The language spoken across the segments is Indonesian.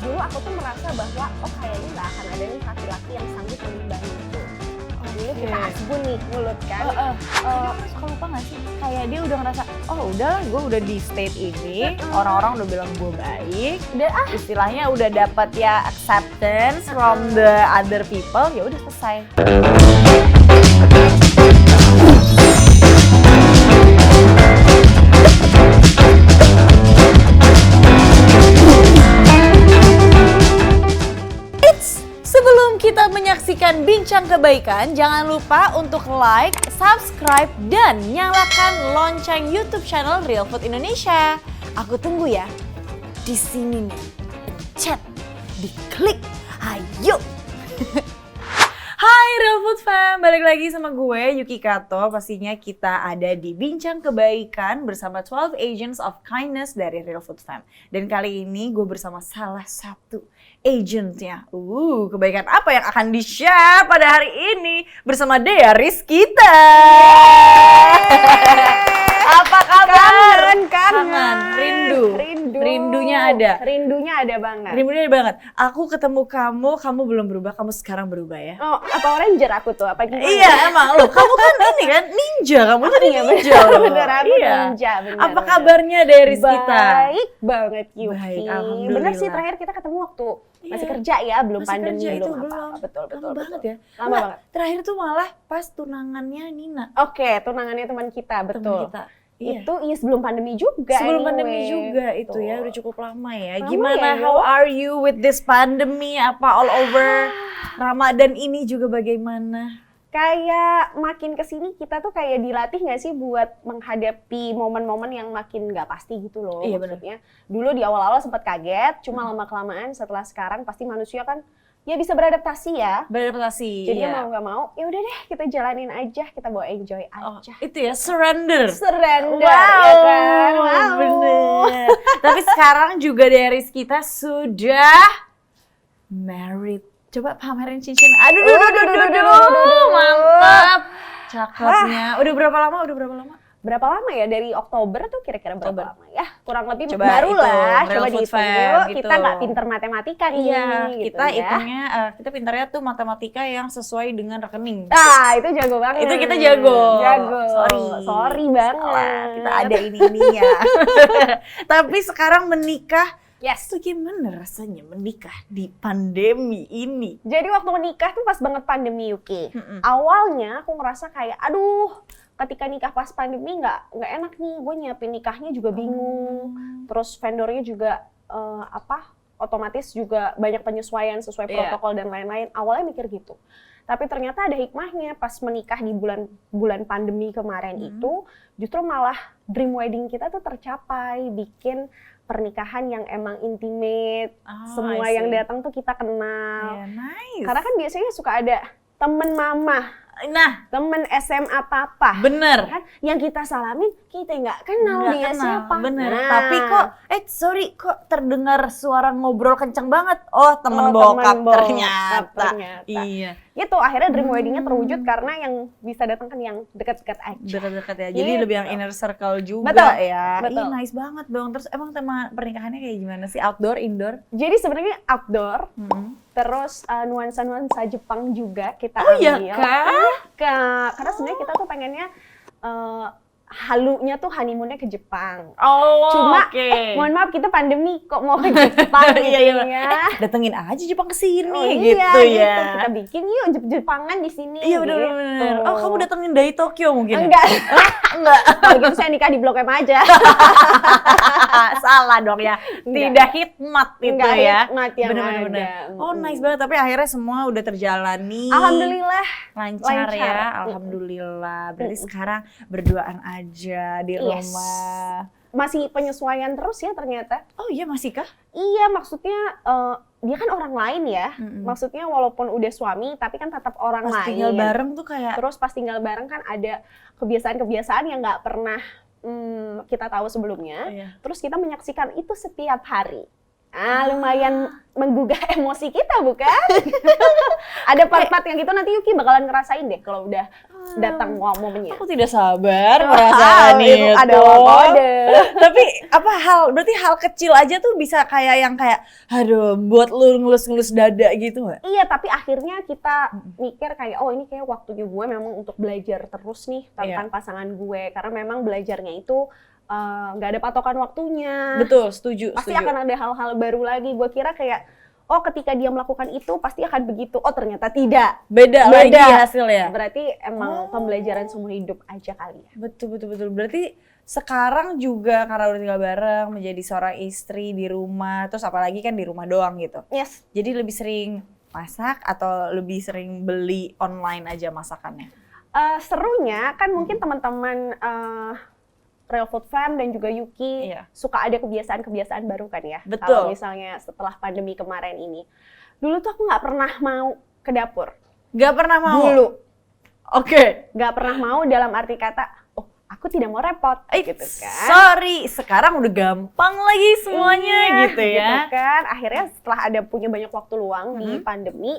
dulu aku tuh merasa bahwa kayaknya nggak akan ada nih laki-laki yang sanggup mengimbangi itu. Dulu kita asbun nih mulut kan. Aku suka lupa gak sih? Kayak dia udah ngerasa, oh udahlah gue udah di state ini, orang-orang udah bilang gue baik, istilahnya udah dapat ya acceptance from the other people, ya udah selesai. Sebelum kita menyaksikan Bincang Kebaikan, jangan lupa untuk like, subscribe, dan nyalakan lonceng YouTube channel Real Food Indonesia. Aku tunggu ya. Di sini nih, pencet, diklik, ayo! Hai Real Food Fam, balik lagi sama gue Yuki Kato. Pastinya kita ada di Bincang Kebaikan bersama 12 Agents of Kindness dari Real Food Fam. Dan kali ini gue bersama salah satu agentnya. Kebaikan apa yang akan di-share pada hari ini bersama Dea Rizkita. Apa kabar? Kangen. Rindunya ada. Rindunya ada banget. Rindunya ada banget. Aku ketemu kamu belum berubah, kamu sekarang berubah ya. Oh, apa Ranger aku tuh? Apa gimana? Iya emang loh, kamu kan ini kan ninja, kamu tuh ninja. Bener, aku ninja. Bener, apa kabarnya dari kita? Baik banget Yuki. Baik, alhamdulillah. Bener sih, terakhir kita ketemu waktu masih kerja ya, belum masih pandemi, kerja, belum itu apa-apa. Betul. Lama banget ya. Lama banget. Terakhir tuh malah pas tunangannya Nina. Oke, tunangannya teman kita, betul. Teman kita. Iya. Itu sebelum pandemi juga. Sebelum pandemi juga itu ya, udah cukup lama ya. Gimana, how are you with this pandemi? Apa all over Ramadan ini juga bagaimana? Kayak makin kesini kita tuh kayak dilatih nggak sih buat menghadapi momen-momen yang makin nggak pasti gitu loh. Iya, maksudnya. Dulu di awal-awal sempat kaget, cuma lama-kelamaan setelah sekarang pasti manusia kan ya bisa beradaptasi ya. Beradaptasi. Jadi mau nggak mau, ya udah deh kita jalanin aja, kita bawa enjoy aja. Itu ya, surrender. Surrender, wow, ya kan? Wow. Bener. Tapi sekarang juga dari kita sudah married. Coba pamerin cincin. Aduh, mantap. Cakepnya. Udah berapa lama? Berapa lama ya? Dari Oktober tuh kira-kira berapa lama ya? Kurang lebih coba baru lah. Real Coba Food dihitung Fam, dulu. gitu. Kita nggak pinter matematika nih. Iya, gitu kita ya. hitungnya, kita pintarnya tuh matematika yang sesuai dengan rekening. Itu jago banget. Itu kita jago. Sorry banget. Salah, kita ada ini-ininya. Tapi sekarang menikah. Yes. Itu gimana rasanya menikah di pandemi ini? Jadi waktu menikah tuh pas banget pandemi Yuki. Awalnya aku ngerasa kayak, aduh, ketika nikah pas pandemi nggak enak nih. Gue nyiapin nikahnya juga bingung. Terus vendornya juga otomatis juga banyak penyesuaian sesuai protokol dan lain-lain. Awalnya mikir gitu. Tapi ternyata ada hikmahnya pas menikah di bulan pandemi kemarin itu, justru malah dream wedding kita tuh tercapai, bikin pernikahan yang emang intimate, semua yang datang tuh kita kenal. Yeah, nice. Karena kan biasanya suka ada temen mama, temen SMA papa. Bener. Kan yang kita salamin, kita nggak kenal dia siapa. Bener. Tapi kok, kok terdengar suara ngobrol kenceng banget. Oh, temen bokap ternyata. Iya. Itu akhirnya dream wedding-nya terwujud karena yang bisa datang kan yang dekat-dekat aja. Dekat-dekat ya. Jadi lebih yang inner circle juga ya. Betul. Nice banget dong. Terus emang tema pernikahannya kayak gimana sih? Outdoor, indoor? Jadi sebenarnya outdoor. Terus nuansa-nuansa Jepang juga kita ambil. Oh iya kah? Karena sebenarnya kita tuh pengennya halunya tuh honeymoon-nya ke Jepang. Cuma mohon maaf kita pandemi kok mau ke Jepang gitu ya. Datengin aja Jepang ke sini gitu ya. Kita bikin yuk Jepangan di sini. Iya benar. Oh, kamu datengin dari Tokyo mungkin? Enggak. Kalau gitu saya nikah di Blok M aja. Salah dong ya. Tidak hikmat itu ya. Hikmat yang bener. Oh, nice banget. Tapi akhirnya semua udah terjalani. Alhamdulillah. Lancar ya. Alhamdulillah. Berarti sekarang berduaan aja di rumah. Masih penyesuaian terus ya ternyata. Oh iya, masih kah? Iya, maksudnya dia kan orang lain ya. Maksudnya walaupun udah suami tapi kan tetap orang lain. Pas tinggal bareng tuh kayak. Terus pas tinggal bareng kan ada kebiasaan-kebiasaan yang nggak pernah kita tahu sebelumnya. Terus kita menyaksikan itu setiap hari. Lumayan menggugah emosi kita, bukan? Ada part-part yang gitu nanti Yuki bakalan ngerasain deh kalau udah datang momennya. Aku tidak sabar merasakan itu. Ada kode. Tapi berarti hal kecil aja tuh bisa kayak yang kayak, aduh, buat lu ngelus-ngelus dada gitu nggak? Iya, tapi akhirnya kita mikir kayak, oh ini kayak waktunya gue memang untuk belajar terus nih tentang pasangan gue. Karena memang belajarnya itu nggak ada patokan waktunya. Betul, setuju. Pasti akan ada hal-hal baru lagi. Gue kira kayak, oh ketika dia melakukan itu pasti akan begitu. Oh ternyata tidak. Beda lagi hasilnya. Berarti emang pembelajaran seumur hidup aja kali ya. Betul. Berarti sekarang juga karena udah tinggal bareng, menjadi seorang istri di rumah, terus apalagi kan di rumah doang gitu. Yes. Jadi lebih sering masak atau lebih sering beli online aja masakannya? Serunya kan mungkin teman-teman Real Food Fam dan juga Yuki suka ada kebiasaan-kebiasaan baru kan ya. Betul. Kalau misalnya setelah pandemi kemarin ini. Dulu tuh aku nggak pernah mau ke dapur. Nggak pernah mau? Dulu. Oke. Nggak pernah mau dalam arti kata, oh aku tidak mau repot gitu kan. Sorry, sekarang udah gampang lagi semuanya gitu ya. Gitu kan. Akhirnya setelah ada punya banyak waktu luang di pandemi,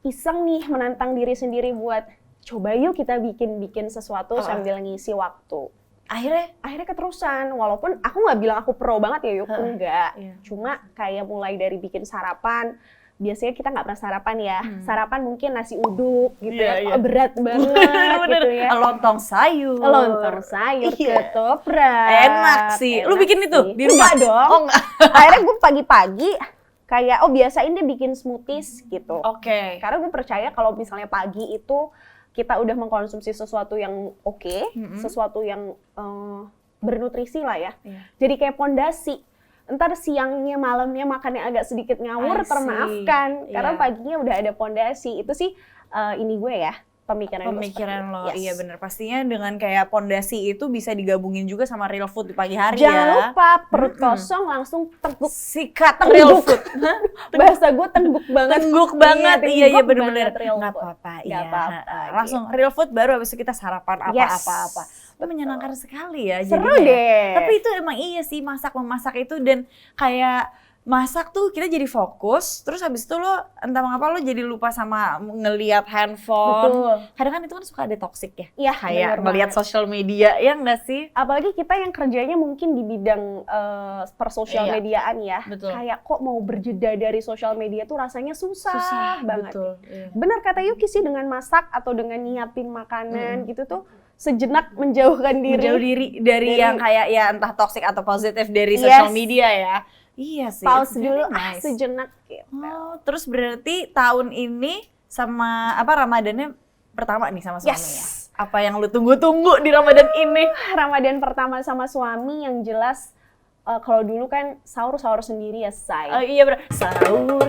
iseng nih menantang diri sendiri buat coba yuk kita bikin sesuatu sambil ngisi waktu. Akhirnya keterusan, walaupun aku nggak bilang aku pro banget ya Yuk, enggak. Cuma kayak mulai dari bikin sarapan, biasanya kita nggak pernah sarapan ya. Sarapan mungkin nasi uduk gitu ya, berat banget gitu ya. Lontong sayur, ketoprak. Enak sih. Lu bikin itu di rumah? Enggak dong. Oh, enggak. Akhirnya gue pagi-pagi kayak, biasain deh bikin smoothies gitu. Oke. Karena gue percaya kalau misalnya pagi itu kita udah mengkonsumsi sesuatu yang sesuatu yang bernutrisi lah ya. Jadi kayak pondasi. Entar siangnya, malamnya makannya agak sedikit ngawur, termaafkan. Karena paginya udah ada pondasi. Itu sih ini gue ya, pemikiran lo. Iya bener. Pastinya dengan kayak pondasi itu bisa digabungin juga sama real food di pagi hari. Jangan lupa perut kosong langsung tengguk. Sikat real food. Bahasa gue tengguk banget. Iya bener-bener. Nggak apa-apa. Langsung gitu. real food baru habis itu kita sarapan apa-apa. Itu menyenangkan sekali ya. Seru deh. Tapi itu emang iya sih memasak itu dan kayak masak tuh kita jadi fokus, terus habis itu lo entah mengapa lo jadi lupa sama ngelihat handphone. Betul. Kadang kan itu kan suka ada toxic ya. Iya, kayak ngelihat sosial media, ya enggak sih? Apalagi kita yang kerjanya mungkin di bidang persosial mediaan ya. Betul. Kayak kok mau berjeda dari sosial media tuh rasanya susah banget. Betul. Benar kata Yuki sih, dengan masak atau dengan nyiapin makanan gitu tuh sejenak menjauhkan diri dari yang kayak ya entah toxic atau positif dari sosial media ya. Iya sih. Pause dulu, sejenak gitu. Oh, terus berarti tahun ini sama Ramadannya pertama nih sama suami ya? Apa yang lu tunggu-tunggu di Ramadan ini? Ramadan pertama sama suami yang jelas kalau dulu kan sahur sendiri ya, say. Oh iya benar.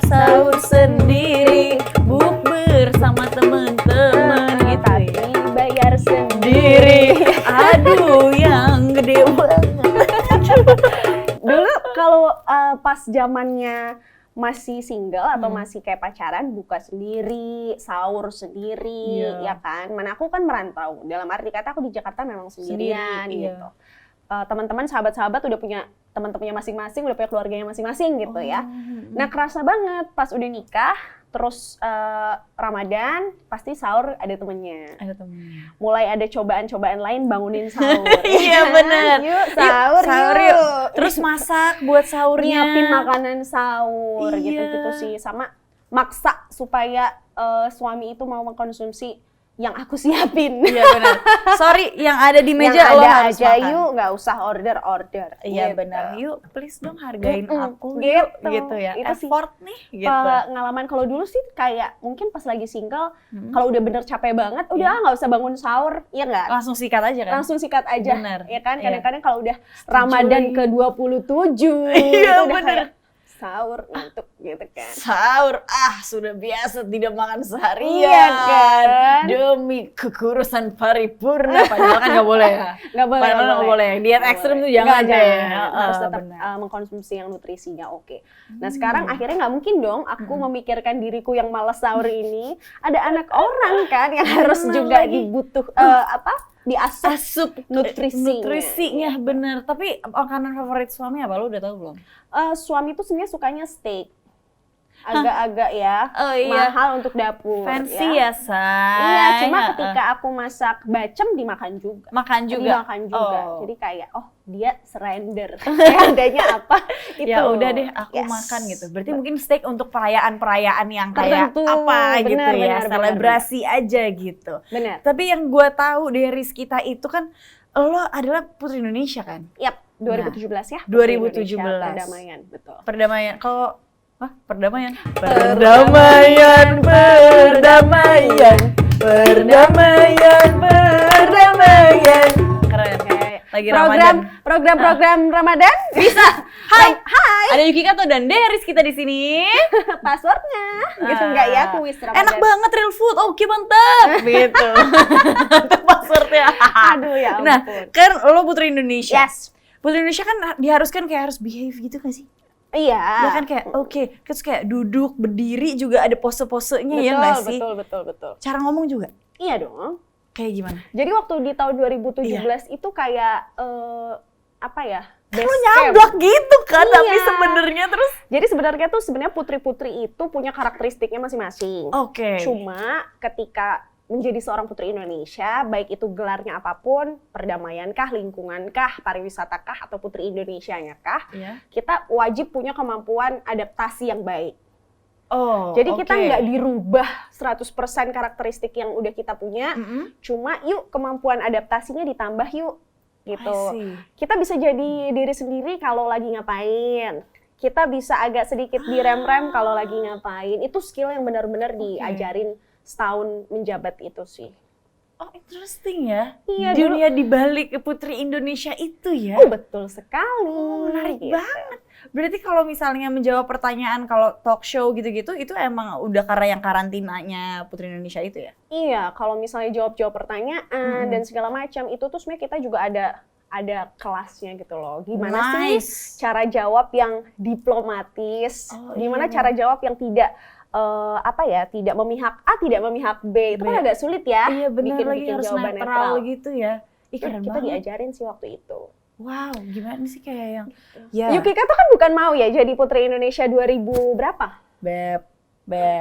Sahur sendiri, bukber sama teman-teman gitu. Tapi bayar sendiri. Aduh, yang gede banget. Dulu kalau pas zamannya masih single atau masih kayak pacaran, buka sendiri, sahur sendiri, ya kan. Mana aku kan merantau. Dalam arti kata aku di Jakarta memang sendirian gitu. Teman-teman, sahabat-sahabat udah punya teman-temannya masing-masing, udah punya keluarganya masing-masing gitu ya. Nah kerasa banget pas udah nikah, terus Ramadan pasti sahur ada temennya. Mulai ada cobaan-cobaan lain bangunin sahur. Iya benar. Yuk sahur yuk. Terus masak buat sahurnya. Nyiapin makanan sahur gitu-gitu sih. Sama maksa supaya suami itu mau mengkonsumsi yang aku siapin. Iya benar. Sorry, yang ada di meja yang lo ada harus aja makan. Yuk, nggak usah order. Iya gitu. benar. Yuk, please dong hargain aku gitu ya. Itu effort sih, nih gitu. Pengalaman kalau dulu sih kayak mungkin pas lagi single, kalau udah bener capek banget, udah nggak usah bangun sahur, iya nggak? Langsung sikat aja kan? Langsung sikat aja. Bener. Ya kan? Kadang-kadang kalau udah Ramadan ke-27, iya itu udah bener. kayak sahur ngantuk gitu kan. Sahur, sudah biasa tidak makan seharian. Iya kan? Demi kekurusan paripurna, padahal kan nggak boleh ya. Nggak boleh. Diet ekstrem tuh jangan deh. Harus tetap mengkonsumsi yang nutrisinya oke. Nah sekarang akhirnya nggak mungkin dong aku memikirkan diriku yang malas sahur ini. Ada anak orang kan yang harus juga diasup nutrisinya bener. Tapi makanan favorit suami apa, lu udah tahu belum? Suami tuh sebenarnya sukanya steak. agak-agak ya Oh iya. mahal untuk dapur. Fancy ya, say. Iya, cuma ketika aku masak bacem dimakan juga. Makan juga. Dimakan juga. Oh. Jadi kayak dia surrender. Kayak adanya apa itu. Ya udah deh, aku Yes. makan gitu. Berarti mungkin steak untuk perayaan-perayaan yang kayak Tertentu. apa gitu Benar, ya, benar, selebrasi aja gitu. Benar. Tapi yang gue tahu dari Rizkita itu kan lo adalah Putri Indonesia kan? Yap, 2017 ya. 2017. Indonesia, Perdamaian, betul. Perdamaian. Kalau perdamaian. Perdamaian, perdamaian, perdamaian. Keren. Lagi Program Ramadan Bisa. Hai. Ada Yuki Kato dan Deris kita di sini. passwordnya gitu enggak ya kuis Ramadan. Enak banget real food. Oke, mantap. Gitu. Itu passwordnya. Aduh ya ampun. Nah, kan lo Putri Indonesia. Yes. Putri Indonesia kan diharuskan kayak harus behave gitu gak sih? Iya. Ya kan kayak terus kayak duduk, berdiri juga ada pose-posenya ya nggak sih? Betul. Cara ngomong juga Iya dong. kayak gimana? Jadi waktu di tahun 2017 itu kayak apa ya? Kan lo base nyablak camp. gitu kan, Iya. tapi sebenarnya terus Jadi sebenarnya putri-putri itu punya karakteristiknya masing-masing. oke. Cuma ketika menjadi seorang putri Indonesia, baik itu gelarnya apapun, perdamaiankah, lingkungankah, pariwisatakah, atau putri Indonesianya kah, Iya. kita wajib punya kemampuan adaptasi yang baik. Oh, Jadi kita oke. nggak dirubah 100% karakteristik yang udah kita punya, Mm-mm. cuma yuk kemampuan adaptasinya ditambah yuk, gitu. I see. Kita bisa jadi diri sendiri kalau lagi ngapain. Kita bisa agak sedikit direm-rem kalau lagi ngapain. Itu skill yang benar-benar diajarin setahun menjabat itu sih. Oh, interesting ya. Iya, Dunia di balik Putri Indonesia itu ya. Oh, betul sekali. Menarik Gitu. banget. Berarti kalau misalnya menjawab pertanyaan kalau talk show gitu-gitu itu emang udah karena yang karantinanya Putri Indonesia itu ya? Iya, kalau misalnya jawab-jawab pertanyaan dan segala macam itu tuh sebenarnya kita juga ada kelasnya gitu loh. Gimana sih cara jawab yang diplomatis? Oh, Gimana iya. cara jawab yang tidak tidak memihak A, tidak memihak B. Itu kan agak sulit ya. Iya benar lagi bikin harus jawaban netral gitu ya. Ih, keren Kita banget. diajarin sih waktu itu. Wow, gimana sih kayak yang ya Yuki Kato kan bukan mau ya jadi Putri Indonesia 2000 berapa? Beb.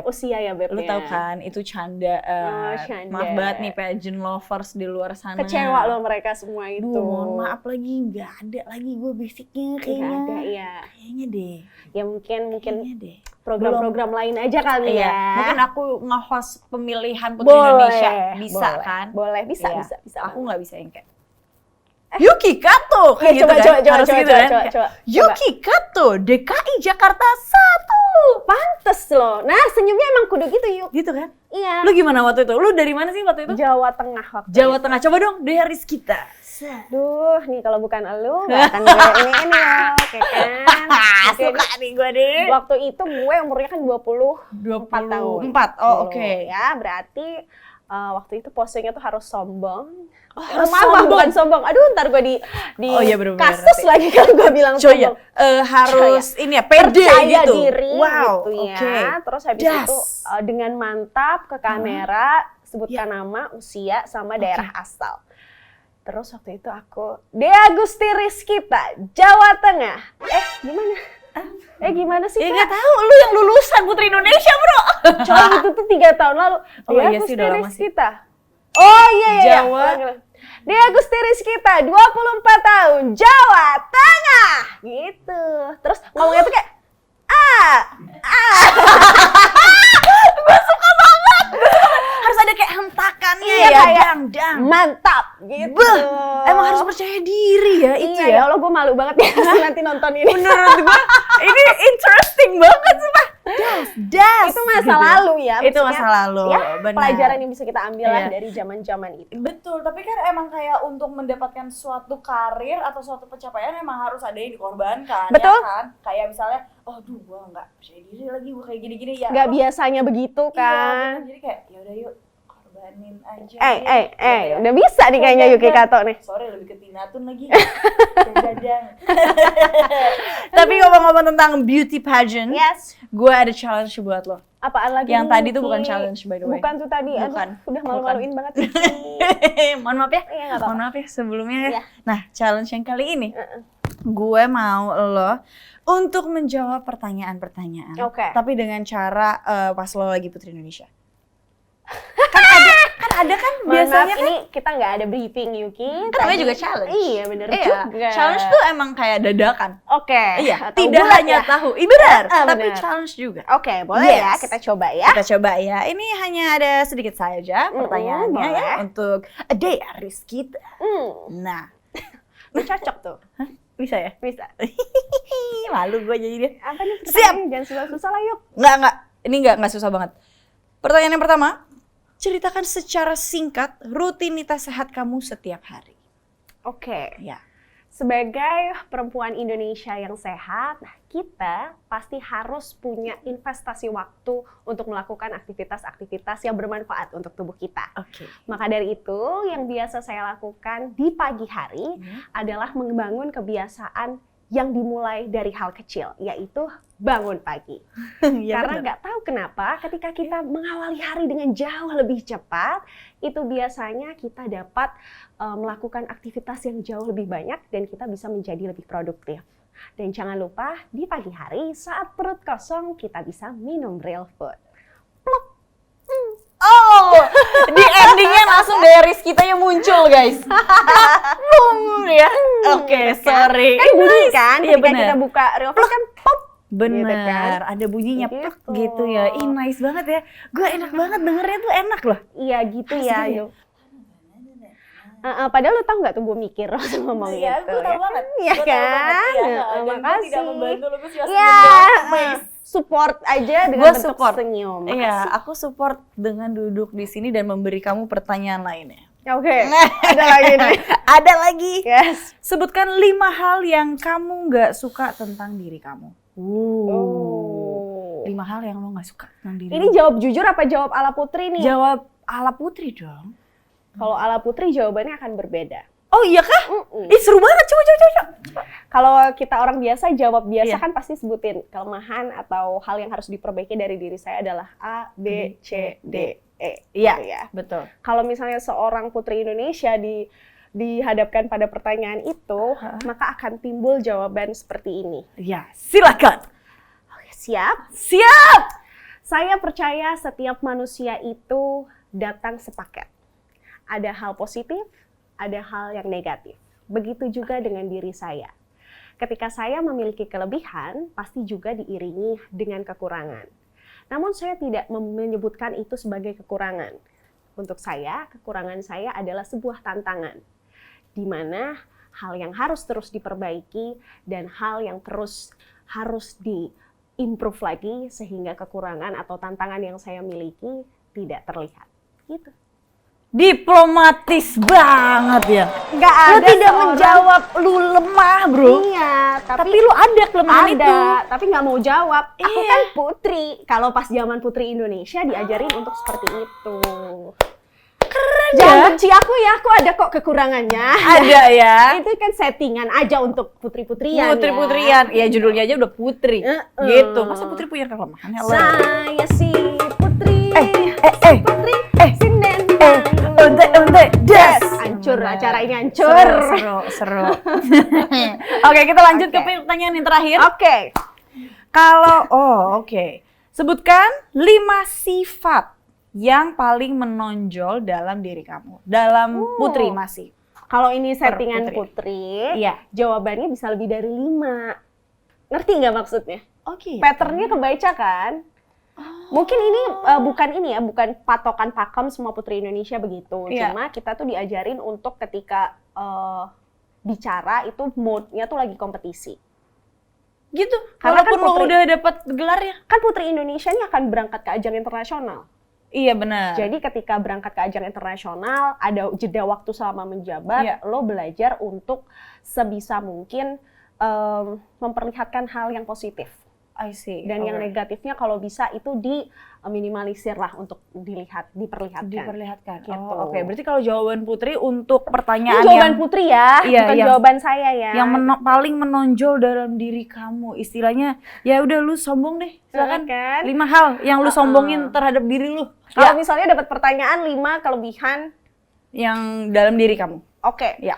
Usia ya Beb. Lu tahu kan itu candaan. Canda. Maaf banget nih pageant lovers di luar sana. Kecewa loh mereka semua itu. Duh, mohon maaf lagi nggak ada lagi gue basicnya Nggak kayaknya. ada ya. Kayaknya deh. Ya mungkin Kayaknya deh. program-program lain aja kali Iya, ya. mungkin aku nge-host pemilihan Putri Indonesia bisa boleh, kan? Boleh, bisa. Aku nggak bisa yang kayak Yuki Kato kayak gitu kan? Harus gitu kan? Kayak, Yuki Kato DKI Jakarta 1. Pantes loh. Nah, senyumnya emang kudu gitu, Yuk. Gitu kan? Iya. Lu gimana waktu itu? Lu dari mana sih waktu itu? Jawa Tengah waktu Jawa itu. Tengah. Coba dong dari kita. Duh, nih kalau bukan elu, gak akan gue ini loh, kayak kan. Oke, Suka nih gue deh. waktu itu gue umurnya kan 24 tahun. 4, oh Dulu. oke. Ya, berarti waktu itu posenya tuh harus sombong. harus Mama, sombong. bukan sombong. Aduh, ntar gue di Oh iya, bener-bener. kasus lagi kalau gue bilang Coy ya, sombong. harus ini ya, pede Percaya gitu. diri Wow, gitu ya. oke. Terus habis Das. itu dengan mantap ke kamera sebutkan nama, usia sama daerah asal. Terus waktu itu aku Dea Gusti Rizkita, Jawa Tengah. Gimana? Gimana sih? Ya Kak? nggak tahu, lu yang lulusan Putri Indonesia bro. Coy, itu tuh 3 tahun lalu. Oh Dea iya sih, Gusti udah lama sih. Rizkita. Oh iya. Jawa. Dea Gusti Rizkita, 24 tahun, Jawa Tengah. Gitu. Terus ngomongnya tuh kayak Harus ada kayak hentakannya Iya, ya, kayak dang. mantap gitu. Beuh, emang harus percaya diri ya itu Iya, ya. ya Allah gue malu banget ya nanti nonton ini. Menurut gue ini interesting banget sumpah. Das. Itu masa gitu. lalu ya. Itu maksudnya, masa lalu, Ya, benar. pelajaran yang bisa kita ambil lah Iya. dari zaman-zaman itu. Betul, tapi kan emang kayak untuk mendapatkan suatu karir atau suatu pencapaian emang harus ada yang dikorbankan. Betul. Ya kan? Kayak misalnya, oh duh gue nggak percaya diri lagi, gue kayak gini-gini ya. Gak biasanya begitu Iya, kan. bener. Jadi kayak yaudah yuk korbanin aja. Udah bisa nih kayaknya Yuki Kato nih. Sorry, lebih ke Tinatun lagi. Dadang. Tapi ngomong-ngomong tentang beauty pageant, Yes. gue ada challenge buat lo. Apaan lagi? Yang nih, tadi tuh Yuki? bukan challenge by the way. Bukan tuh tadi. Aduh, Bukan. udah malu-maluin banget. Yuki. Mohon maaf ya. Iya, nggak apa-apa. Mohon maaf ya sebelumnya ya. Iya. Nah, challenge yang kali ini gue mau lo untuk menjawab pertanyaan-pertanyaan. Oke. Tapi dengan cara pas lo lagi Putri Indonesia. kan ada kan Mohon biasanya maaf, ini kita nggak ada briefing Yuki. kan namanya juga challenge. Iya bener Iya, juga. challenge tuh emang kayak dadakan. Oke. Iya, Atau tidak bulat hanya ya? tahu. Benar, tapi benar. challenge juga. Oke, boleh ya Yes. kita coba ya. Kita coba ya. Ini hanya ada sedikit saja pertanyaannya ya boleh. untuk Diaries kita. Nah, Lu cocok tuh. bisa ya? Bisa. Malu gue jadi dia. Apa nih Siap. pertanyaannya? Jangan susah-susah lah yuk. Enggak. Ini enggak susah banget. Pertanyaan yang pertama, ceritakan secara singkat rutinitas sehat kamu setiap hari. Oke. Ya. Sebagai perempuan Indonesia yang sehat, kita pasti harus punya investasi waktu untuk melakukan aktivitas-aktivitas yang bermanfaat untuk tubuh kita. Oke. Maka dari itu, yang biasa saya lakukan di pagi hari adalah membangun kebiasaan yang dimulai dari hal kecil, yaitu bangun pagi. Karena nggak tahu kenapa ketika kita mengawali hari dengan jauh lebih cepat, itu biasanya kita dapat melakukan aktivitas yang jauh lebih banyak dan kita bisa menjadi lebih produktif. Dan jangan lupa di pagi hari saat perut kosong kita bisa minum real food. Plok. Oh, di endingnya langsung Diaries kita yang muncul guys. Ya. Oke, sorry. Kan bunyi kan Iya, ketika benar. kita buka real food kan pop. Bener, Gitu kan? ada bunyinya plek Gitu. gitu ya. Ih, nice banget ya. Gue enak banget dengernya tuh enak loh. Iya gitu ya. Asli. Yuk. Padahal lu tau nggak tuh gue mikir waktu ngomong Iya, itu. gue tahu ya banget. kan? Iya Gue tahu banget, kan? iya. Heeh, Dan gue makasih. tidak membantu lu, gue cuma Iya, senyum. support aja dengan Gue bentuk support. senyum. Iya, aku support dengan duduk di sini dan memberi kamu pertanyaan lainnya. Oke, ada lagi nih. Ada lagi. Yes. Sebutkan 5 hal yang kamu nggak suka tentang diri kamu. 5 hal yang lo nggak suka tentang diri. Ini jawab jujur apa jawab ala Putri nih? Jawab ala Putri dong. Kalau ala Putri jawabannya akan berbeda. Oh iya kah? Ih seru banget, coba. Kalau kita orang biasa jawab biasa Iya. kan pasti sebutin kelemahan atau hal yang harus diperbaiki dari diri saya adalah A, B, C, D, E. Iya, Gitu ya. betul. Kalau misalnya seorang Putri Indonesia dihadapkan pada pertanyaan itu, maka akan timbul jawaban seperti ini. Ya, silakan. Oke, siap? Siap. Saya percaya setiap manusia itu datang sepaket. Ada hal positif, ada hal yang negatif. Begitu juga dengan diri saya. Ketika saya memiliki kelebihan, pasti juga diiringi dengan kekurangan. Namun saya tidak menyebutkan itu sebagai kekurangan. Untuk saya, kekurangan saya adalah sebuah tantangan. Di mana hal yang harus terus diperbaiki dan hal yang terus harus di-improve lagi sehingga kekurangan atau tantangan yang saya miliki tidak terlihat. Gitu. Diplomatis banget ya. Nggak Lu ada tidak seorang- menjawab lu lemah, bro. Iya, Tapi lu ada kelemahan ada, itu. tapi nggak mau jawab. Aku Iya. kan putri. Kalau pas zaman Putri Indonesia diajarin untuk seperti itu. Keren Jangan ya. benci aku ya, aku ada kok kekurangannya. Ada ya. Itu kan settingan aja untuk putri-putrian. Putri-putrian. Ya judulnya aja udah putri. Gitu. Masa putri punya kelemahan? Ya, Saya si putri. Putri. Sinden. Unte, das. Hancur, acara ini hancur. Seru. Oke, kita lanjut ke Oke. pertanyaan yang terakhir. Oke. Oke. Sebutkan 5 sifat yang paling menonjol dalam diri kamu. Dalam Putri masih. Kalau ini settingan Putri. putri, Iya. jawabannya bisa lebih dari 5. Ngerti nggak maksudnya? Oke. Patternnya kebaca kan? Mungkin ini bukan patokan pakem semua putri Indonesia begitu. Iya. Cuma kita tuh diajarin untuk ketika bicara itu mode-nya tuh lagi kompetisi. Gitu. Karena Walaupun kan lo Putri- udah dapat gelarnya. Kan putri Indonesia ini akan berangkat ke ajang internasional. Iya benar. Jadi ketika berangkat ke ajang internasional, ada jeda waktu selama menjabat, Iya. lo belajar untuk sebisa mungkin memperlihatkan hal yang positif. I see. Dan yang Alright. negatifnya kalau bisa itu diminimalisir lah untuk diperlihatkan. diperlihatkan. Gitu. Oh, oke. Berarti kalau jawaban Putri untuk Ini pertanyaan jawaban yang Putri ya, Iya, bukan yang- jawaban saya ya. yang paling menonjol dalam diri kamu, istilahnya ya udah lu sombong deh, silakan. kan? 5 hal yang lu sombongin terhadap diri lu. Kalau Ya, misalnya dapat pertanyaan 5 kelebihan, yang dalam diri kamu. oke. Ya.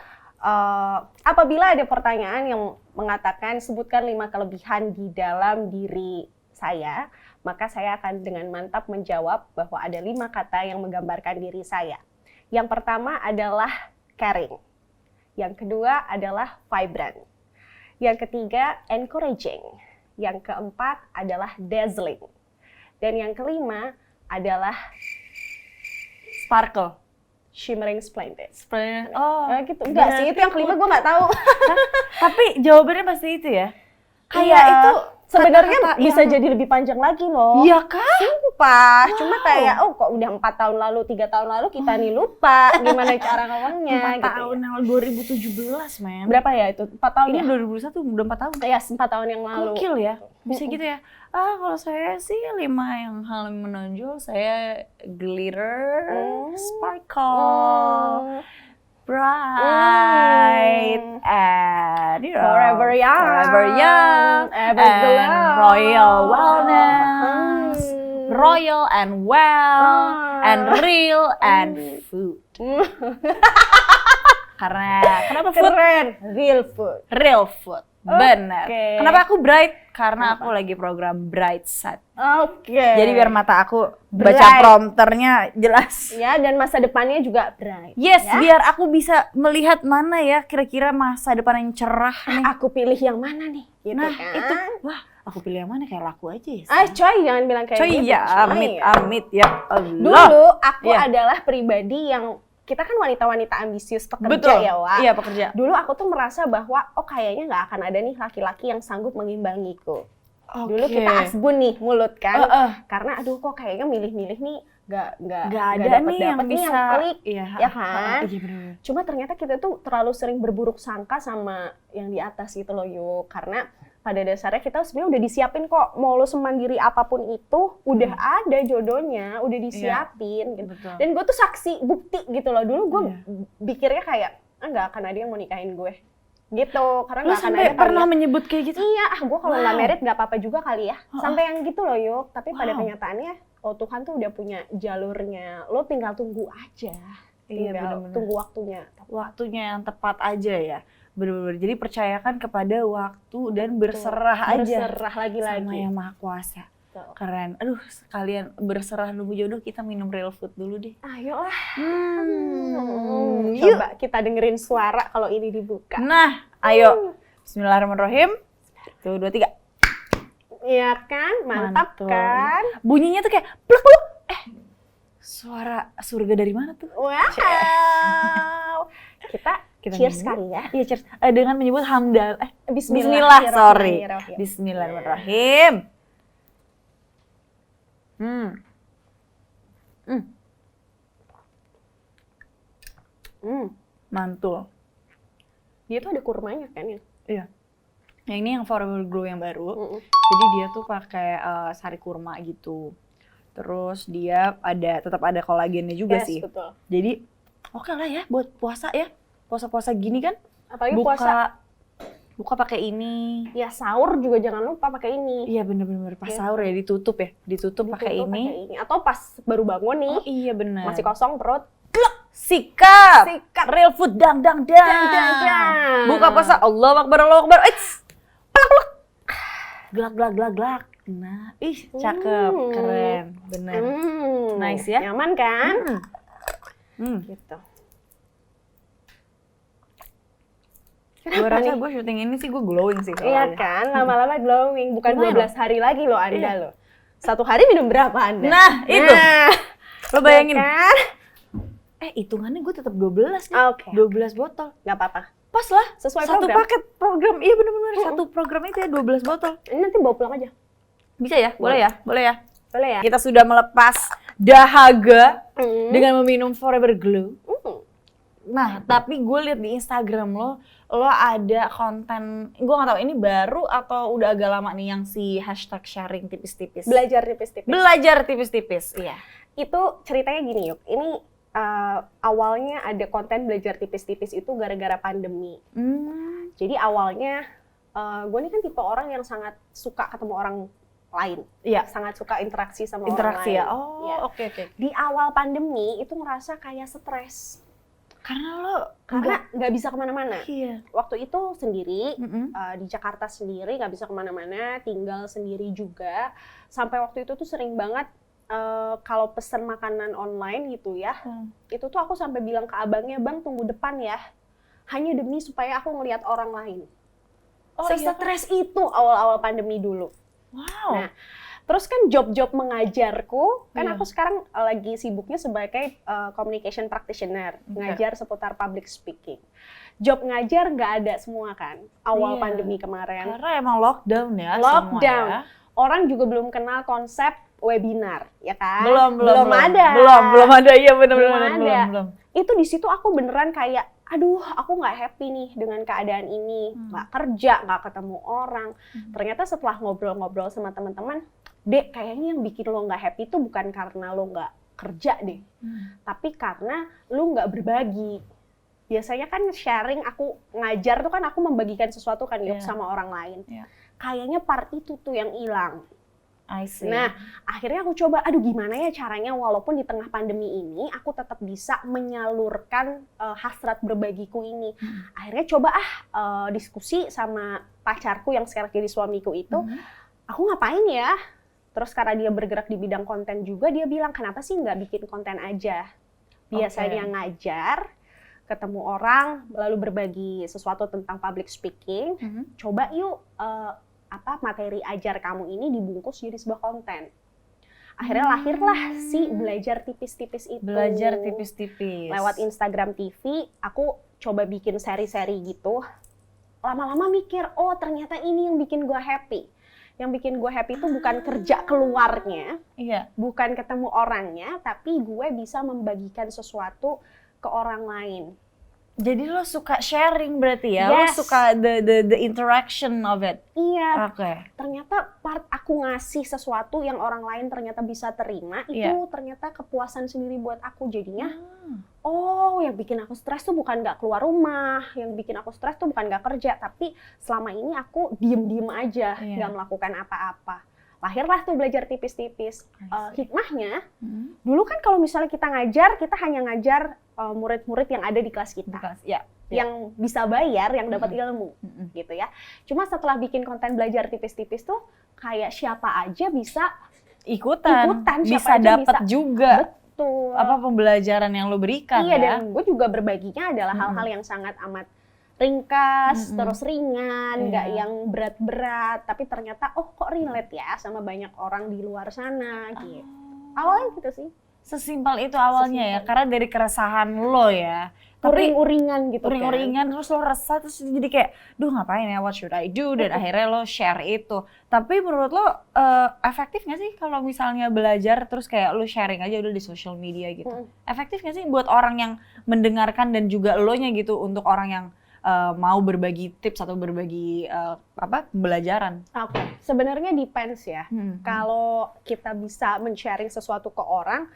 apabila ada pertanyaan yang mengatakan sebutkan 5 kelebihan di dalam diri saya, maka saya akan dengan mantap menjawab bahwa ada 5 kata yang menggambarkan diri saya. Yang pertama adalah caring. Yang kedua adalah vibrant. Yang ketiga encouraging. Yang keempat adalah dazzling. Dan yang kelima adalah Sparkle. shimmering splendid. Oh, Gitu. Enggak sih, itu yang kelima gue nggak tahu. tapi jawabannya pasti itu ya. Kayak Iya. itu Sebenarnya kata-kata bisa yang- jadi lebih panjang lagi loh. Iya kah? Sumpah. Cuma Wow. kayak, kok udah 4 tahun lalu, 3 tahun lalu kita nih lupa gimana cara ngomongnya. 4 gitu tahun ya. awal 2017, men. Berapa ya itu? 4 tahun Ini ya? 2021 udah 4 tahun. Ya, 4 tahun yang lalu. Gokil ya. Bisa gitu ya. Kalau saya sih 5 yang hal yang menonjol, saya glitter, sparkle, bright, and Forever young. forever young, Ever and glow. royal wellness, Hmm. royal and well, and real and food. Kenapa food? Keren. Real food. Real food. Benar. Oke. Kenapa aku bright? Karena aku lagi program Bright Set. Oke. Jadi biar mata aku Bright. baca prompternya jelas. Ya, dan masa depannya juga bright. Yes, ya? biar aku bisa melihat mana ya kira-kira masa depan yang cerah nih. Aku pilih yang mana nih? Gitu Nah, kan? itu. Wah, aku pilih yang mana kayak laku aja ya. Coy, jangan bilang kayak Coy, gitu. ya Coy. amit ya Allah. Dulu aku Iya. adalah pribadi yang kita kan wanita-wanita ambisius pekerja Betul. ya, Wak. Iya, pekerja. Dulu aku tuh merasa bahwa kayaknya nggak akan ada nih laki-laki yang sanggup mengimbangiku. Dulu kita asbun nih mulut kan. Karena aduh kok kayaknya milih-milih nih nggak ada nih yang bisa klik, iya, ya kan? Iya benar. Cuma ternyata kita tuh terlalu sering berburuk sangka sama yang di atas gitu loh, Yuk. Karena pada dasarnya kita sebenarnya udah disiapin kok, mau lo semandiri apapun itu udah ada jodohnya, udah disiapin gitu. Betul. Dan gue tuh saksi bukti gitu loh. Dulu gue pikirnya kayak nggak akan ada yang mau nikahin gue gitu, karena Lo nggak akan sampai ada pernah kali ya. menyebut kayak gitu? Iya, gue kalau nggak Wow. merit nggak apa-apa juga kali ya. Sampai yang gitu loh, Yuk. Tapi pada Wow. kenyataannya, Tuhan tuh udah punya jalurnya. Lo tinggal tunggu aja. Iya, Tinggal bener-bener. tunggu waktunya. Waktunya yang tepat aja ya. Bener-bener. Jadi percayakan kepada waktu dan berserah aja Berserah lagi-lagi. sama yang maha kuasa. Tuh. Keren. Aduh, sekalian berserah nunggu jodoh, kita minum real food dulu deh. Ayolah. Yuk. Coba kita dengerin suara kalau ini dibuka. Nah, ayo. Bismillahirrahmanirrahim. 1, 2, 3. Iya kan? Mantap Mantul. kan? Bunyinya tuh kayak pluk-pluk. Suara surga dari mana tuh? Wow. Kita cheers minum. kali ya. Iya, cheers. Dengan menyebut hamdal. Bismillah, sorry. Bismillahirrahmanirrahim. Bismillahirrahmanirrahim. Mantul. Dia tuh ada kurmanya kan ya? Iya. Yang ini yang Forever Glow yang baru. Mm-mm. Jadi dia tuh pakai sari kurma gitu. Terus dia tetap ada kolagennya juga Yes, sih. betul. Jadi oke lah ya buat puasa ya. Puasa-puasa gini kan. Apalagi puasa. Buka pakai ini. Ya sahur juga jangan lupa pakai ini. Iya bener-bener pas Iya. sahur ya ditutup Ditutup pakai ini. Atau pas baru bangun nih, Oh iya bener. masih kosong perut. Sikat. Sikat. Real food dang. Dang. Buka puasa Allahu Akbar Allahu Akbar. Eits. Plak. Glak. Nah, cakep, keren, bener. Nice ya. Nyaman kan? Gitu. Gue Kenapa rasa nih? gue syuting ini sih gue glowing sih. Iya soalnya. kan, lama-lama glowing. Bukan Lumayan 12 hari lagi loh Anda Iya. loh. 1 hari minum berapa Anda? Nah, itu. Lo bayangin. Ya kan? Hitungannya gue tetap 12 nih. Oke. 12 botol. Nggak apa-apa. Pas lah. Sesuai Satu program. paket program. Iya bener-bener. Satu program itu ya 12 botol. Ini nanti bawa pulang aja. Bisa ya? Boleh ya? Boleh ya? Boleh ya? Kita sudah melepas dahaga dengan meminum Forever Glow. Nah, tapi gue lihat di Instagram lo ada konten, gue nggak tahu ini baru atau udah agak lama nih yang si hashtag sharing tipis-tipis. Belajar tipis-tipis. Belajar tipis-tipis, iya. Itu ceritanya gini Yuk. Ini awalnya ada konten belajar tipis-tipis itu gara-gara pandemi. Jadi awalnya gue ini kan tipe orang yang sangat suka ketemu orang lain. Iya. Sangat suka interaksi sama orang Interaksi lain. ya. Oh, Ya. oke. Di awal pandemi itu ngerasa kayak stres. Karena nggak bisa kemana-mana. Iya. Waktu itu sendiri, di Jakarta sendiri, nggak bisa kemana-mana, tinggal sendiri juga. Sampai waktu itu tuh sering banget kalau pesen makanan online gitu ya, itu tuh aku sampai bilang ke abangnya, "Bang, tunggu depan ya." Hanya demi supaya aku ngelihat orang lain. Stres itu awal-awal pandemi dulu. Wow. Nah, terus kan job-job mengajarku, kan aku sekarang lagi sibuknya sebagai communication practitioner, ngajar seputar public speaking. Job ngajar nggak ada semua kan, awal pandemi kemarin. Karena emang lockdown ya Lockdown. semua ya. Orang juga belum kenal konsep webinar, ya kan? Belum ada. Belum ada, iya Belum benar-benar ada. belum. Itu di situ aku beneran kayak, aduh, aku nggak happy nih dengan keadaan ini, nggak kerja, nggak ketemu orang. Ternyata setelah ngobrol-ngobrol sama teman-teman, Dek, kayaknya yang bikin lo nggak happy itu bukan karena lo nggak kerja deh, tapi karena lo nggak berbagi. Biasanya kan sharing, aku ngajar tuh kan aku membagikan sesuatu kan sama orang lain. Kayaknya part itu tuh yang hilang. I see. Nah, akhirnya aku coba, aduh gimana ya caranya walaupun di tengah pandemi ini aku tetap bisa menyalurkan hasrat berbagiku ini. Akhirnya coba diskusi sama pacarku yang sekarang jadi suamiku itu, aku ngapain ya? Terus karena dia bergerak di bidang konten juga, dia bilang, kenapa sih nggak bikin konten aja? Biasanya ngajar, ketemu orang, lalu berbagi sesuatu tentang public speaking, coba yuk materi ajar kamu ini dibungkus jadi sebuah konten. Akhirnya lahirlah si belajar tipis-tipis itu. Belajar tipis-tipis. Lewat Instagram TV, aku coba bikin seri-seri gitu. Lama-lama mikir, oh ternyata ini yang bikin gue happy. Yang bikin gue happy itu bukan kerja keluarnya, bukan ketemu orangnya, tapi gue bisa membagikan sesuatu ke orang lain. Jadi lo suka sharing berarti ya? Lo suka the interaction of it? Iya. Ternyata part aku ngasih sesuatu yang orang lain ternyata bisa terima, itu ternyata kepuasan sendiri buat aku. Jadinya, yang bikin aku stres tuh bukan nggak keluar rumah, yang bikin aku stres tuh bukan nggak kerja, tapi selama ini aku diem-diem aja, nggak melakukan apa-apa. Lahirlah tuh belajar tipis-tipis. Hikmahnya, dulu kan kalau misalnya kita ngajar, kita hanya ngajar murid-murid yang ada di kelas kita. Yang bisa bayar, yang dapat ilmu, gitu ya. Cuma setelah bikin konten belajar tipis-tipis tuh, kayak siapa aja bisa ikutan bisa dapat juga. Betul. Apa pembelajaran yang lo berikan ya? Dan gue juga berbaginya adalah hal-hal yang sangat amat ringkas, terus ringan, nggak yang berat-berat, tapi ternyata kok relate ya sama banyak orang di luar sana gitu. Awalnya gitu sih. Sesimpel itu awalnya ya, karena dari keresahan lo ya. Uring-uringan gitu kan. Uring-uringan, terus lo resah, terus jadi kayak, duh ngapain ya, what should I do? Dan akhirnya lo share itu. Tapi menurut lo efektif nggak sih kalau misalnya belajar terus kayak lo sharing aja udah di social media gitu? Efektif nggak sih buat orang yang mendengarkan dan juga lo-nya gitu untuk orang yang mau berbagi tips atau berbagi pembelajaran? Sebenarnya depends ya. Kalau kita bisa men-sharing sesuatu ke orang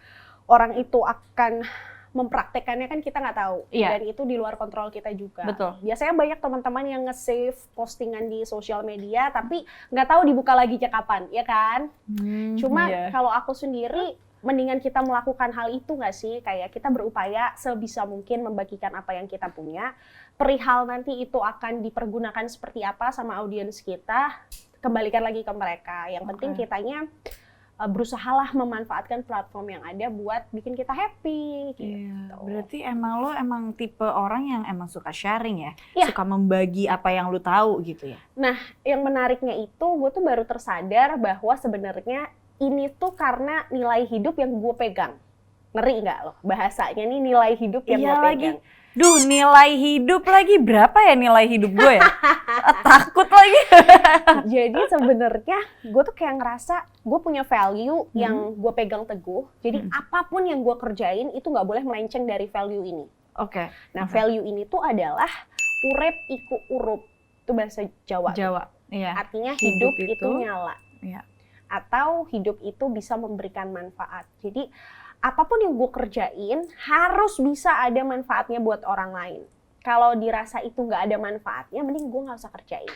itu akan mempraktekannya kan kita nggak tahu. Dan itu di luar kontrol kita juga. Betul. Biasanya banyak teman-teman yang nge-save postingan di sosial media, tapi nggak tahu dibuka lagi kapan, ya kan? Cuma kalau aku sendiri, mendingan kita melakukan hal itu nggak sih? Kayak kita berupaya sebisa mungkin membagikan apa yang kita punya. Perihal nanti itu akan dipergunakan seperti apa sama audiens kita, kembalikan lagi ke mereka. Yang penting kitanya berusahalah memanfaatkan platform yang ada buat bikin kita happy. Gitu. Berarti lo emang tipe orang yang emang suka sharing ya? Suka membagi apa yang lo tahu gitu ya? Nah, yang menariknya itu gue tuh baru tersadar bahwa sebenarnya ini tuh karena nilai hidup yang gue pegang. Ngeri nggak lo? Bahasanya nih nilai hidup yang gue pegang. Duh, nilai hidup lagi, berapa ya nilai hidup gue ya? Takut lagi. Jadi sebenarnya gue tuh kayak ngerasa gue punya value yang gue pegang teguh. Jadi apapun yang gue kerjain itu nggak boleh melenceng dari value ini. Nah, value ini tuh adalah urep iku urup. Itu bahasa Jawa. Artinya hidup itu nyala. Atau hidup itu bisa memberikan manfaat. Jadi apapun yang gue kerjain harus bisa ada manfaatnya buat orang lain. Kalau dirasa itu nggak ada manfaatnya, mending gue nggak usah kerjain.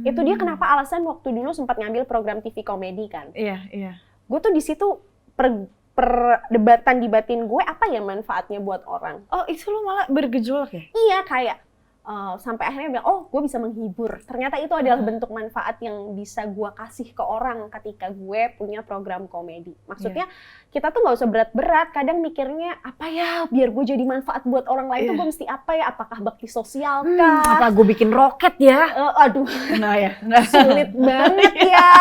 Itu dia kenapa alasan waktu dulu sempat ngambil program TV komedi kan. Gue tuh di situ perdebatan di batin gue, apa ya manfaatnya buat orang. Oh itu lo malah bergejolak ya? Iya, kayak sampai akhirnya bilang, oh gue bisa menghibur. Ternyata itu adalah bentuk manfaat yang bisa gue kasih ke orang ketika gue punya program komedi. Maksudnya kita tuh gak usah berat-berat, kadang mikirnya apa ya biar gue jadi manfaat buat orang lain tuh gue mesti apa ya, apakah bakti sosial kah? Apa gue bikin roket ya? Aduh, Nah ya. sulit banget ya.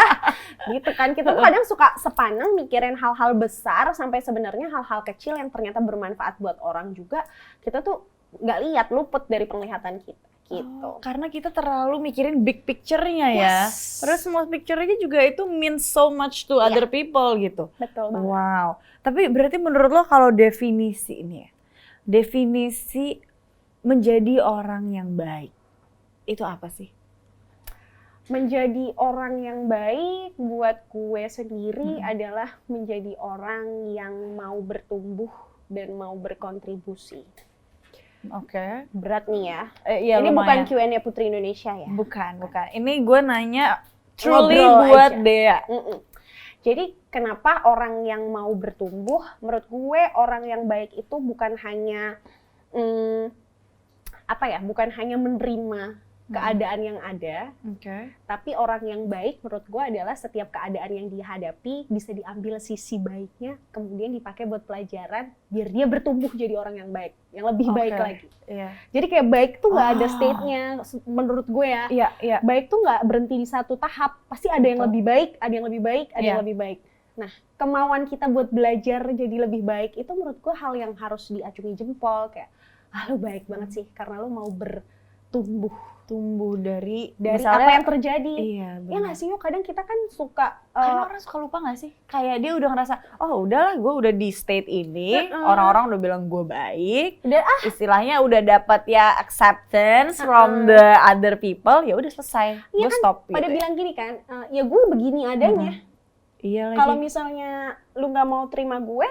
Gitu kan, kita tuh kadang suka sepaneng mikirin hal-hal besar sampai sebenarnya hal-hal kecil yang ternyata bermanfaat buat orang juga, kita tuh nggak lihat, luput dari penglihatan kita gitu. Karena kita terlalu mikirin big picture-nya ya. Yes. Terus small picture-nya juga itu means so much to other people gitu. Betul banget. Wow. Tapi berarti menurut lo kalau definisi ini ya, definisi menjadi orang yang baik, itu apa sih? Menjadi orang yang baik buat gue sendiri adalah menjadi orang yang mau bertumbuh dan mau berkontribusi. Oke. Berat nih ya. Iya, Ini lumayan. bukan Q&A Putri Indonesia ya. Bukan. Ini gue nanya truly Ngobrol buat aja. Dea. Jadi kenapa orang yang mau bertumbuh, menurut gue orang yang baik itu bukan hanya bukan hanya menerima keadaan yang ada, Oke. tapi orang yang baik menurut gue adalah setiap keadaan yang dihadapi bisa diambil sisi baiknya, kemudian dipakai buat pelajaran biar dia bertumbuh jadi orang yang baik, yang lebih baik lagi. Iya. Jadi kayak baik tuh nggak ada state-nya menurut gue ya. Iya, iya. Baik tuh nggak berhenti di satu tahap, pasti ada yang lebih baik, ada yang lebih baik, ada yang lebih baik. Nah, kemauan kita buat belajar jadi lebih baik itu menurut gue hal yang harus diacungi jempol, kayak lu baik banget sih karena lu mau bertumbuh Dari misalnya, apa yang terjadi. Iya, Ya nggak sih, yuk kadang kita kan suka kan orang suka lupa nggak sih? Kayak dia udah ngerasa, oh udahlah gue udah di state ini, orang-orang udah bilang gue baik, istilahnya udah dapat ya acceptance from the other people, ya udah selesai, iya gue kan, stop. pada gitu bilang gini kan, ya gue begini adanya. Iya lagi. Kalau misalnya lu nggak mau terima gue,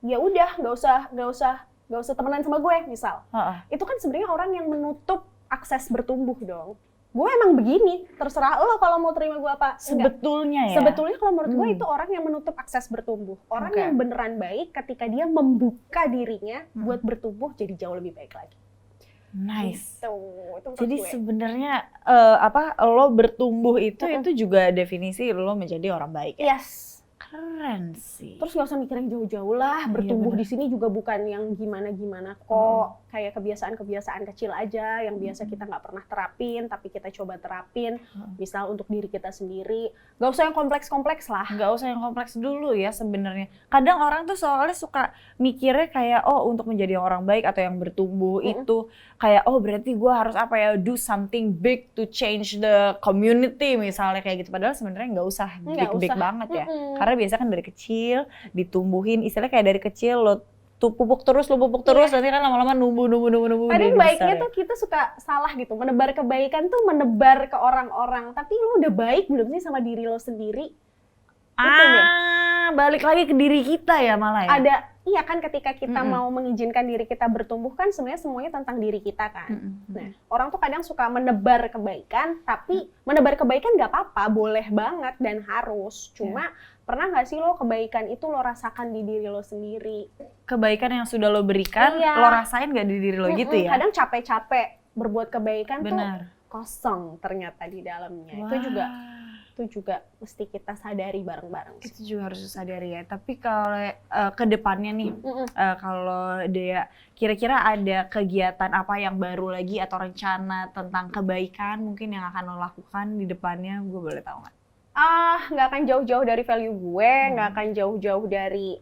ya udah nggak usah temenan sama gue misal. Itu kan sebenarnya orang yang menutup akses bertumbuh dong. Gue emang begini, terserah lo kalau mau terima gue apa. Sebetulnya ya. Sebetulnya kalau menurut gue itu orang yang menutup akses bertumbuh. Orang yang beneran baik ketika dia membuka dirinya buat bertumbuh jadi jauh lebih baik lagi. Nice. Itu Jadi gue. sebenarnya lo bertumbuh itu juga definisi lo menjadi orang baik. Ya? Yes. Keren sih. Terus gak usah mikir yang jauh-jauh lah, bertumbuh di sini juga bukan yang gimana-gimana kok. Kayak kebiasaan-kebiasaan kecil aja yang biasa kita nggak pernah terapin, tapi kita coba terapin. Misal untuk diri kita sendiri. Gak usah yang kompleks-kompleks lah. Gak usah yang kompleks dulu ya sebenarnya. Kadang orang tuh soalnya suka mikirnya kayak, oh untuk menjadi orang baik atau yang bertumbuh itu kayak, oh berarti gue harus apa ya, do something big to change the community misalnya kayak gitu. Padahal sebenarnya nggak usah big banget ya. Karena biasa kan dari kecil ditumbuhin, istilahnya kayak dari kecil lo pupuk terus, nanti kan lama-lama numbuh. Kadang baiknya tuh kita suka salah gitu, menebar kebaikan tuh menebar ke orang-orang, tapi lo udah baik belum sih sama diri lo sendiri? Balik lagi ke diri kita ya malah ya? Iya kan ketika kita mau mengizinkan diri kita bertumbuh kan sebenarnya semuanya tentang diri kita kan. Nah, orang tuh kadang suka menebar kebaikan, tapi menebar kebaikan nggak apa-apa, boleh banget dan harus. Cuma pernah nggak sih lo kebaikan itu lo rasakan di diri lo sendiri? Kebaikan yang sudah lo berikan, lo rasain nggak di diri lo gitu ya? Kadang capek-capek berbuat kebaikan tuh kosong ternyata di dalamnya. Wah. Itu juga mesti kita sadari bareng-bareng. Itu juga harus disadari ya. Tapi kalau ke depannya nih, kalau Dea kira-kira ada kegiatan apa yang baru lagi atau rencana tentang kebaikan mungkin yang akan lo lakukan di depannya, gue boleh tahu nggak? Nggak akan jauh-jauh dari value gue, nggak akan jauh-jauh dari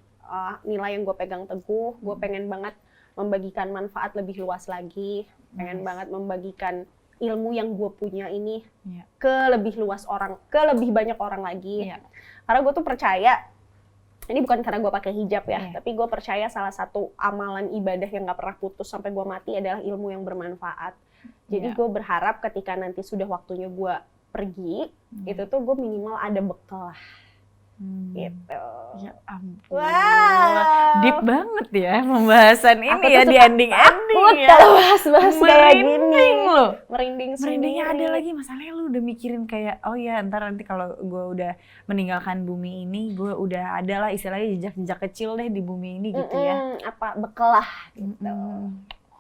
nilai yang gue pegang teguh. Gue pengen banget membagikan manfaat lebih luas lagi, pengen banget membagikan ilmu yang gue punya ini ke lebih luas orang, ke lebih banyak orang lagi. Karena gue tuh percaya, ini bukan karena gue pakai hijab ya, tapi gue percaya salah satu amalan ibadah yang nggak pernah putus sampai gue mati adalah ilmu yang bermanfaat. Jadi gue berharap ketika nanti sudah waktunya gue pergi, itu tuh gue minimal ada bekal lah. Gitu. Ya ampun. Wah. Deep banget ya pembahasan ini Aku ya tuh di suka ending-ending takut ya. kalau bahas-bahas kayak gini. Merinding loh. Merinding Merindingnya sendiri. ada lagi, masalahnya lu udah mikirin kayak, oh ya ntar nanti kalau gue udah meninggalkan bumi ini, gue udah ada lah istilahnya jejak-jejak kecil deh di bumi ini gitu ya. Apa bekal lah gitu.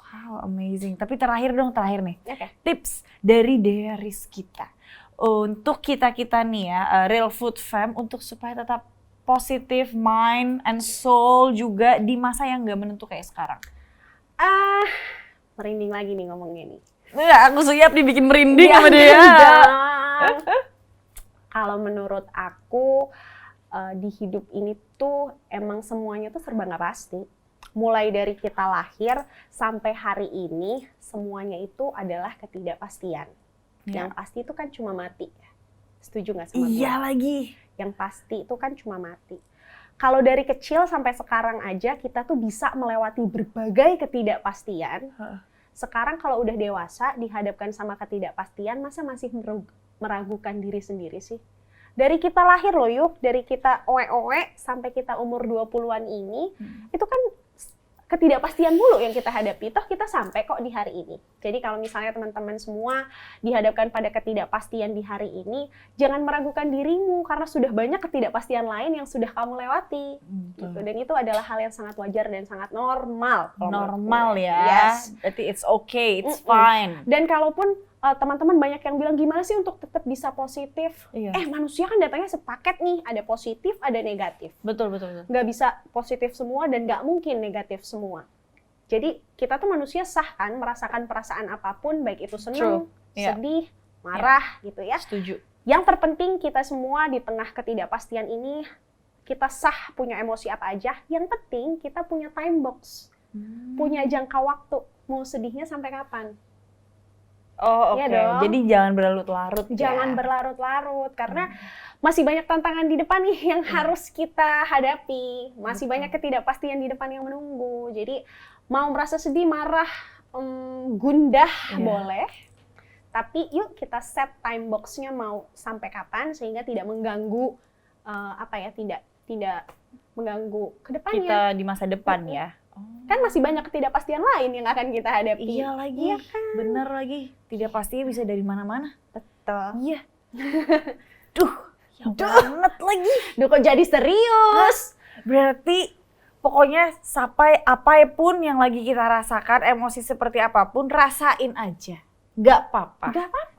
Wow, amazing. Tapi terakhir nih, Oke. tips dari Dea Rizkita untuk kita-kita nih ya, Real Food Fam, untuk supaya tetap positif mind and soul juga di masa yang gak menentu kayak sekarang. Merinding lagi nih ngomongnya nih. Nggak, aku siap dibikin merinding sama dia. Kalau menurut aku di hidup ini tuh emang semuanya tuh serba nggak pasti. Mulai dari kita lahir sampai hari ini semuanya itu adalah ketidakpastian. Yang pasti itu kan cuma mati. Setuju nggak sama gue? Iya lagi. Yang pasti itu kan cuma mati. Kalau dari kecil sampai sekarang aja kita tuh bisa melewati berbagai ketidakpastian. Sekarang kalau udah dewasa dihadapkan sama ketidakpastian, masa masih meragukan diri sendiri sih? Dari kita lahir loh Yuk, dari kita owe-owe sampai kita umur 20-an ini, itu kan ketidakpastian mulu yang kita hadapi, toh kita sampai kok di hari ini. Jadi kalau misalnya teman-teman semua dihadapkan pada ketidakpastian di hari ini, jangan meragukan dirimu karena sudah banyak ketidakpastian lain yang sudah kamu lewati. Gitu. Dan itu adalah hal yang sangat wajar dan sangat normal. Normal ya, Yes. berarti it's okay, it's fine. Dan kalaupun teman-teman banyak yang bilang gimana sih untuk tetap bisa positif? Iya. Manusia kan datangnya sepaket nih, ada positif, ada negatif. Betul. Nggak bisa positif semua dan nggak mungkin negatif semua. Jadi kita tuh manusia sah kan merasakan perasaan apapun, baik itu senang, sedih, marah gitu ya. Setuju. Yang terpenting kita semua di tengah ketidakpastian ini, kita sah punya emosi apa aja. Yang penting kita punya time box, punya jangka waktu. Mau sedihnya sampai kapan? Oh oke, dong. jadi jangan berlarut-larut. Jangan berlarut-larut karena masih banyak tantangan di depan nih yang harus kita hadapi. Masih banyak ketidakpastian di depan yang menunggu. Jadi mau merasa sedih, marah, gundah boleh. Tapi yuk kita set time box-nya mau sampai kapan sehingga tidak mengganggu tidak mengganggu ke depannya. Kita di masa depan ya. Kan masih banyak ketidakpastian lain yang akan kita hadapi. Iya lagi, Iya kan? bener lagi. Tidak pastinya bisa dari mana-mana. Betul. Iya. Duh, banget lagi. Duh kok jadi serius? Berarti pokoknya sampai apapun yang lagi kita rasakan, emosi seperti apapun, rasain aja. Gak apa-apa.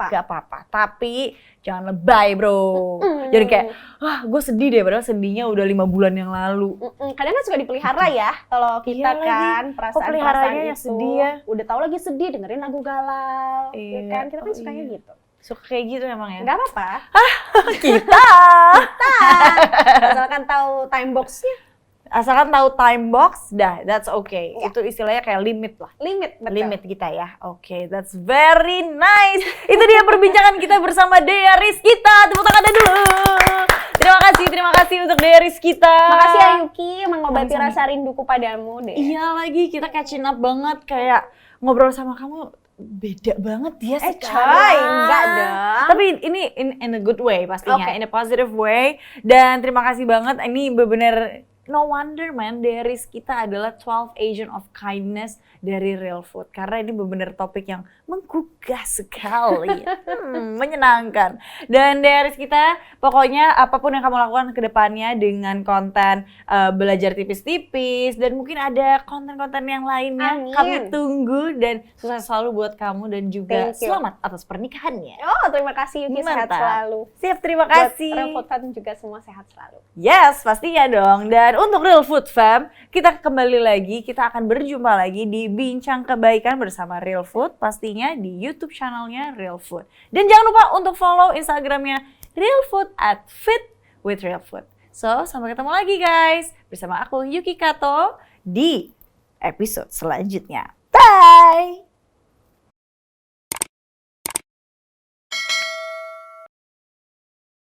Gak apa-apa. Tapi jangan lebay bro. Jadi kayak, gue sedih deh. Padahal sedihnya udah 5 bulan yang lalu. Kadang kan suka dipelihara ya. Kalau kita kan perasaan-perasaan yang itu. sedih ya. Udah tahu lagi sedih, dengerin lagu galau. Iya. Ya kan? Kita kan sukanya gitu. Suka kayak gitu emang ya? Gak apa-apa. Kita. Asalkan tahu time box-nya. Asalkan tahu time box, dah, that's okay. Ya. Itu istilahnya kayak limit lah. Limit, betul. Limit kita ya. Oke, that's very nice. Itu dia perbincangan kita bersama Dea Rizkita. Tepuk tangan dulu. Terima kasih untuk Dea Rizkita. Makasih ya Yuki, mengobati Sama-sama. rasa rinduku padamu deh. Iya lagi, kita catching up banget. Kayak ngobrol sama kamu beda banget ya sekarang. Enggak dong. Tapi ini in a good way pastinya, Okay. in a positive way. Dan terima kasih banget, ini bener-bener no wonder man, Dea Rizkita adalah 12 Agent of Kindness dari Real Food. Karena ini bener-bener topik yang menggugah sekali, menyenangkan. Dan Dea Rizkita, pokoknya apapun yang kamu lakukan ke depannya dengan konten belajar tipis-tipis, dan mungkin ada konten-konten yang lainnya, Amin. kami tunggu dan sukses selalu buat kamu dan juga Thank you. selamat atas pernikahannya. Oh, terima kasih Yuki, sehat Mantap. selalu. Siap, terima Buat kasih. Real Food Fam juga semua sehat selalu. Yes, pastinya dong. Dan untuk Real Food Fam, kita kembali lagi, kita akan berjumpa lagi di Bincang Kebaikan bersama Real Food, pastinya di YouTube channelnya Real Food. Dan jangan lupa untuk follow Instagramnya Real Food @fitwithrealfood. So, sampai ketemu lagi guys, bersama aku Yuki Kato di episode selanjutnya. Bye!